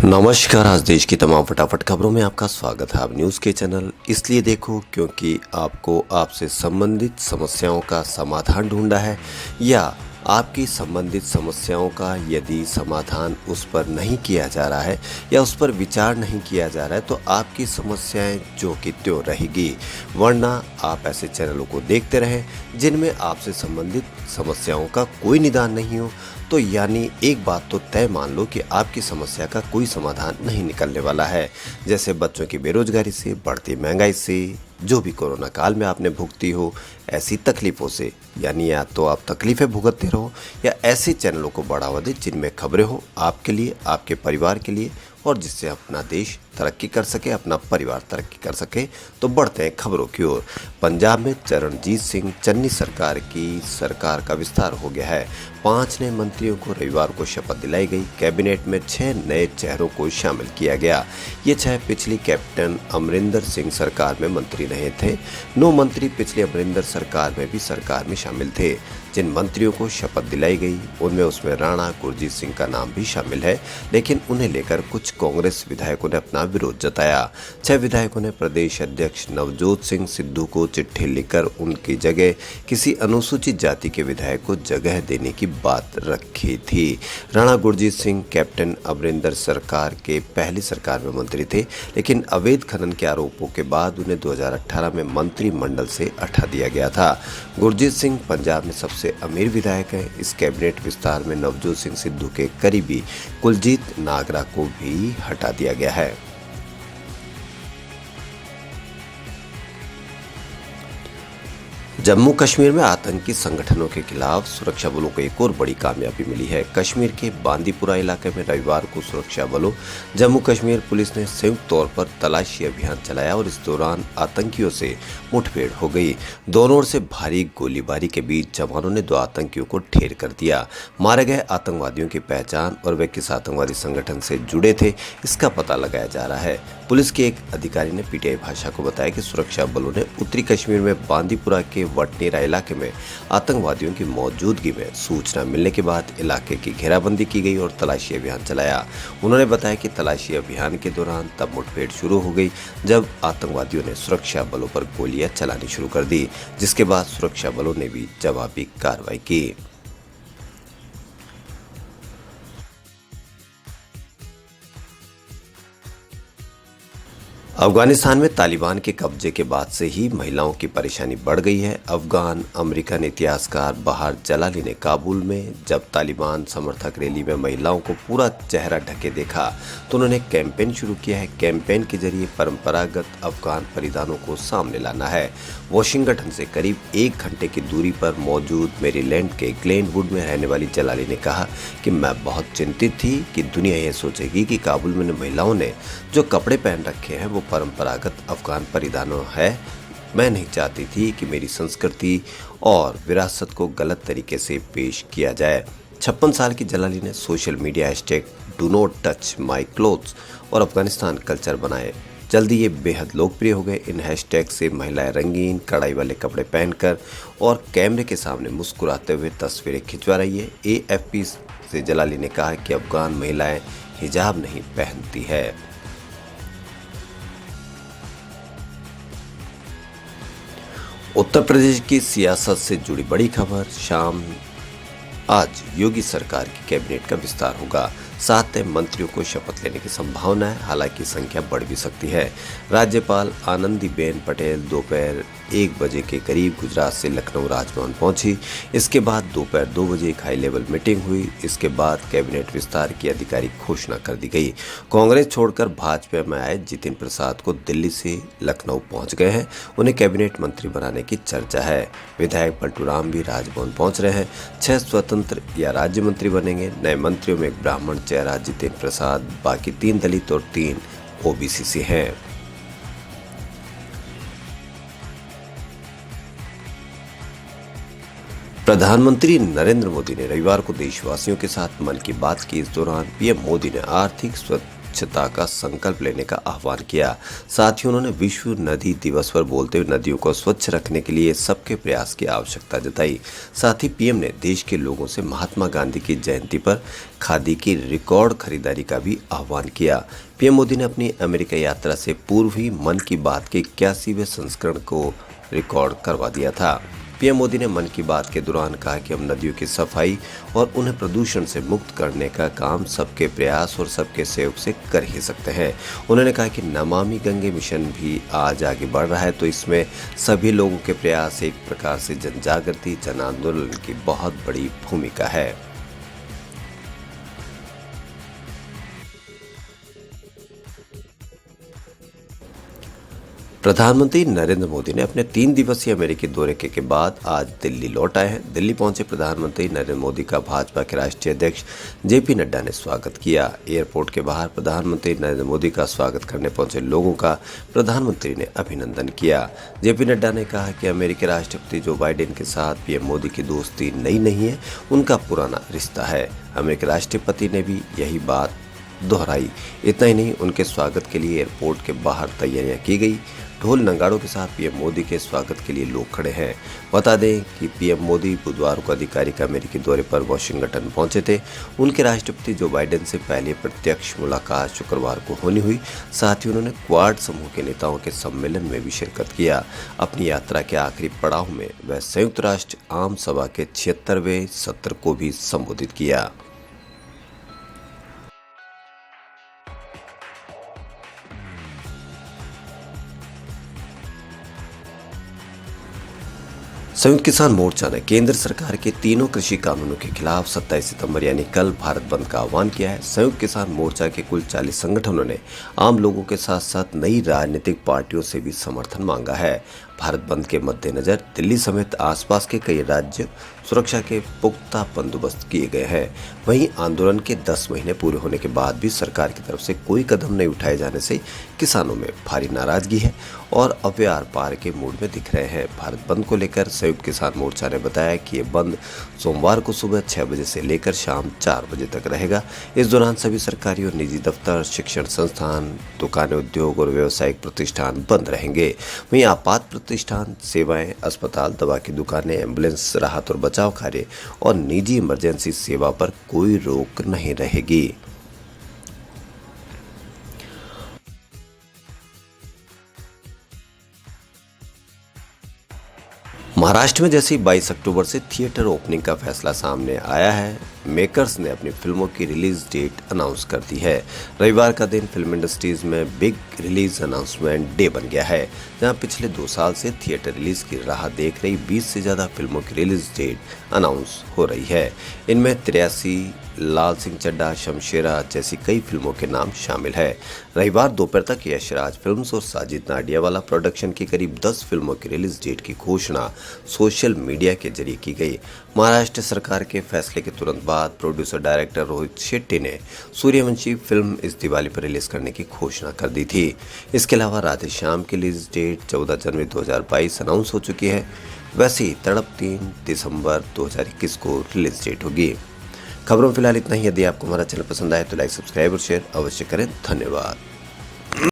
नमस्कार। आज देश की तमाम फटाफट खबरों में आपका स्वागत है। आप न्यूज़ के चैनल इसलिए देखो क्योंकि आपको आपसे संबंधित समस्याओं का समाधान ढूंढना है या आपकी संबंधित समस्याओं का यदि समाधान उस पर नहीं किया जा रहा है या उस पर विचार नहीं किया जा रहा है तो आपकी समस्याएं जो कि त्यों रहेगी। वरना आप ऐसे चैनलों को देखते रहें जिनमें आपसे संबंधित समस्याओं का कोई निदान नहीं हो, तो यानी एक बात तो तय मान लो कि आपकी समस्या का कोई समाधान नहीं निकलने वाला है। जैसे बच्चों की बेरोजगारी से, बढ़ती महंगाई से, जो भी कोरोना काल में आपने भुगती हो ऐसी तकलीफ़ों से, यानी या तो आप तकलीफ़ें भुगतते रहो या ऐसे चैनलों को बढ़ावा दें जिनमें खबरें हो आपके लिए, आपके परिवार के लिए और जिससे अपना देश तरक्की कर सके, अपना परिवार तरक्की कर सके। तो बढ़ते हैं खबरों की ओर। पंजाब में चरणजीत सिंह चन्नी सरकार का विस्तार हो गया है। 5 नए मंत्रियों को रविवार को शपथ दिलाई गई। कैबिनेट में 6 नए चेहरों को शामिल किया गया। ये 6 पिछली कैप्टन अमरिंदर सिंह सरकार में मंत्री रहे थे। 9 मंत्री पिछली अमरिंदर सरकार में शामिल थे। जिन मंत्रियों को शपथ दिलाई गई उसमें राणा गुरजीत सिंह का नाम भी शामिल है, लेकिन उन्हें लेकर कुछ कांग्रेस विधायकों ने अपना विरोध जताया। 6 विधायकों ने प्रदेश अध्यक्ष नवजोत सिंह सिद्धू को चिट्ठी लिखकर उनकी जगह किसी अनुसूचित जाति के विधायक को जगह देने की बात रखी थी। राणा गुरजीत सिंह कैप्टन अमरिंदर सरकार के पहली सरकार में मंत्री थे, लेकिन अवैध खनन के आरोपों के बाद उन्हें 2018 में मंत्रिमंडल से हटा दिया गया था। गुरजीत सिंह पंजाब में सबसे अमीर विधायक हैं। इस कैबिनेट विस्तार में नवजोत सिंह सिद्धू के करीबी कुलजीत नागरा को भी हटा दिया गया है। जम्मू कश्मीर में आतंकी संगठनों के खिलाफ सुरक्षा बलों को एक और बड़ी कामयाबी मिली है। कश्मीर के बांदीपुरा इलाके में रविवार को सुरक्षा बलों, जम्मू कश्मीर पुलिस ने संयुक्त तौर पर तलाशी अभियान चलाया और इस दौरान आतंकियों से मुठभेड़ हो गई। दोनों ओर से भारी गोलीबारी के बीच जवानों ने 2 आतंकियों को ढेर कर दिया। मारे गए आतंकवादियों की पहचान और वे किस आतंकवादी संगठन से जुड़े थे इसका पता लगाया जा रहा है। पुलिस के एक अधिकारी ने पीटीआई भाषा को बताया कि सुरक्षा बलों ने उत्तरी कश्मीर में बांदीपुरा के वटनेरा इलाके में आतंकवादियों की मौजूदगी में सूचना मिलने के बाद इलाके की घेराबंदी की गई और तलाशी अभियान चलाया। उन्होंने बताया कि तलाशी अभियान के दौरान तब मुठभेड़ शुरू हो गई जब आतंकवादियों ने सुरक्षा बलों पर गोलियां चलानी शुरू कर दी, जिसके बाद सुरक्षा बलों ने भी जवाबी कार्रवाई की। अफगानिस्तान में तालिबान के कब्जे के बाद से ही महिलाओं की परेशानी बढ़ गई है। अफगान अमेरिकन इतिहासकार बहार जलाली ने काबुल में जब तालिबान समर्थक रैली में महिलाओं को पूरा चेहरा ढके देखा तो उन्होंने कैंपेन शुरू किया है। कैंपेन के जरिए परंपरागत अफगान परिधानों को सामने लाना है। वाशिंगटन से करीब 1 घंटे की दूरी पर मौजूद मेरीलैंड के ग्लेनवुड में रहने वाली जलाली ने कहा कि मैं बहुत चिंतित थी कि दुनिया यह सोचेगी कि काबुल में महिलाओं ने जो कपड़े पहन रखे हैं वो परंपरागत अफगान परिधानों है। मैं नहीं चाहती थी कि मेरी संस्कृति और विरासत को गलत तरीके से पेश किया जाए। 56 साल की जलाली ने social media hashtag do not touch my clothes और अफगानिस्तान कल्चर बनाए। जल्दी ये बेहद लोकप्रिय हो गए। इन हैशटैग से महिलाएं रंगीन कढ़ाई वाले कपड़े पहनकर और कैमरे के सामने मुस्कुराते हुए तस्वीरें खिंचवा रही है। AFP से जलाली ने कहा कि अफगान महिलाएं हिजाब नहीं पहनती है। उत्तर प्रदेश की सियासत से जुड़ी बड़ी खबर। आज योगी सरकार की कैबिनेट का विस्तार होगा। 7 नए मंत्रियों को शपथ लेने की संभावना है, हालांकि संख्या बढ़ भी सकती है। राज्यपाल आनंदीबेन पटेल दोपहर 1 बजे के करीब गुजरात से लखनऊ राजभवन पहुंची। इसके बाद दोपहर 2 बजे एक हाई लेवल मीटिंग हुई। इसके बाद कैबिनेट विस्तार की आधिकारिक घोषणा कर दी गई। कांग्रेस छोड़कर भाजपा में आए जितिन प्रसाद को दिल्ली से लखनऊ पहुंच गए हैं। उन्हें कैबिनेट मंत्री बनाने की चर्चा है। विधायक पलटू राम भी राजभवन पहुंच रहे हैं। 6 स्वतंत्र या राज्य मंत्री बनेंगे। नए मंत्रियों में एक ब्राह्मण चेहरा जितिन प्रसाद, बाकी 3 दलित और 3 OBC से हैं। प्रधानमंत्री नरेंद्र मोदी ने रविवार को देशवासियों के साथ मन की बात की। इस दौरान पीएम मोदी ने आर्थिक स्वच्छता का संकल्प लेने का आह्वान किया। साथ ही उन्होंने विश्व नदी दिवस पर बोलते हुए नदियों को स्वच्छ रखने के लिए सबके प्रयास की आवश्यकता जताई। साथ ही पीएम ने देश के लोगों से महात्मा गांधी की जयंती पर खादी की रिकॉर्ड खरीदारी का भी आह्वान किया। पीएम मोदी ने अपनी अमेरिका यात्रा से पूर्व ही मन की बात के 81वें संस्करण को रिकॉर्ड करवा दिया था। पीएम मोदी ने मन की बात के दौरान कहा कि हम नदियों की सफाई और उन्हें प्रदूषण से मुक्त करने का काम सबके प्रयास और सबके सहयोग से कर ही सकते हैं। उन्होंने कहा कि नमामि गंगे मिशन भी आज आगे बढ़ रहा है, तो इसमें सभी लोगों के प्रयास, एक प्रकार से जन जागृति, जन आंदोलन की बहुत बड़ी भूमिका है। प्रधानमंत्री नरेंद्र मोदी ने अपने 3 दिवसीय अमेरिकी दौरे के बाद आज दिल्ली लौट आए हैं। दिल्ली पहुंचे प्रधानमंत्री नरेंद्र मोदी का भाजपा के राष्ट्रीय अध्यक्ष जेपी नड्डा ने स्वागत किया। एयरपोर्ट के बाहर प्रधानमंत्री नरेंद्र मोदी का स्वागत करने पहुंचे लोगों का प्रधानमंत्री ने अभिनंदन किया। जेपी नड्डा ने कहा कि अमेरिकी राष्ट्रपति जो बाइडेन के साथ पीएम मोदी की दोस्ती नई नहीं है, उनका पुराना रिश्ता है। अमेरिकी राष्ट्रपति ने भी यही बात दोहराई। इतना ही नहीं, उनके स्वागत के लिए एयरपोर्ट के बाहर तैयारियां की गई। ढोल नगाड़ों के साथ पीएम मोदी के स्वागत के लिए लोग खड़े हैं। बता दें कि पीएम मोदी बुधवार को आधिकारिक अमेरिकी दौरे पर वाशिंगटन पहुंचे थे। उनके राष्ट्रपति जो बाइडेन से पहले प्रत्यक्ष मुलाकात शुक्रवार को होनी हुई। साथ ही उन्होंने क्वाड समूह के नेताओं के सम्मेलन में भी शिरकत किया। अपनी यात्रा के आखिरी पड़ाव में वह संयुक्त राष्ट्र आम सभा के 76वें सत्र को भी संबोधित किया। संयुक्त किसान मोर्चा ने केंद्र सरकार के तीनों कृषि कानूनों के खिलाफ 27 सितंबर यानी कल भारत बंद का आह्वान किया है। संयुक्त किसान मोर्चा के कुल 40 संगठनों ने आम लोगों के साथ साथ नई राजनीतिक पार्टियों से भी समर्थन मांगा है। भारत बंद के मद्देनजर दिल्ली समेत आसपास के कई राज्य सुरक्षा के पुख्ता बंदोबस्त किए गए हैं। वहीं आंदोलन के 10 महीने पूरे होने के बाद भी सरकार की तरफ से कोई कदम नहीं उठाए जाने से किसानों में भारी नाराजगी है और अब वे आर पार के मूड में दिख रहे हैं। भारत बंद को लेकर संयुक्त किसान मोर्चा ने बताया कि ये बंद सोमवार को सुबह 6 बजे से लेकर शाम 4 बजे तक रहेगा। इस दौरान सभी सरकारी और निजी दफ्तर, शिक्षण संस्थान, दुकानें, उद्योग और व्यावसायिक प्रतिष्ठान बंद रहेंगे। वहीं आपात प्रतिष्ठान, सेवाएं, अस्पताल, दवा की दुकानें, एम्बुलेंस, राहत और बचाव कार्य और निजी इमरजेंसी सेवा पर कोई रोक नहीं रहेगी। महाराष्ट्र में जैसे ही 22 अक्टूबर से थिएटर ओपनिंग का फैसला सामने आया है, मेकर्स ने अपनी फिल्मों की रिलीज डेट अनाउंस कर दी है। रविवार का दिन फिल्म इंडस्ट्रीज में बिग रिलीज अनाउंसमेंट डे बन गया है, जहां पिछले 2 साल से थिएटर रिलीज की राह देख रही 20 से ज़्यादा फिल्मों की रिलीज डेट अनाउंस हो रही है। इनमें 83, लाल सिंह चड्ढा, शमशेरा जैसी कई फिल्मों के नाम शामिल है। रविवार दोपहर तक यशराज फिल्म्स और साजिद नाडियावाला प्रोडक्शन की करीब 10 फिल्मों की रिलीज डेट की घोषणा सोशल मीडिया के जरिए की गई। महाराष्ट्र सरकार के फैसले के तुरंत बाद प्रोड्यूसर डायरेक्टर रोहित शेट्टी ने सूर्यवंशी फिल्म इस दिवाली पर रिलीज करने की घोषणा कर दी थी। इसके अलावा राधे श्याम की रिलीज डेट 14 जनवरी 2022 अनाउंस हो चुकी है। वैसे ही तड़प 3 दिसंबर 2021 को रिलीज डेट होगी। खबरों में फिलहाल इतना ही। यदि आपको हमारा चैनल पसंद आए तो लाइक, सब्सक्राइब और शेयर अवश्य करें। धन्यवाद।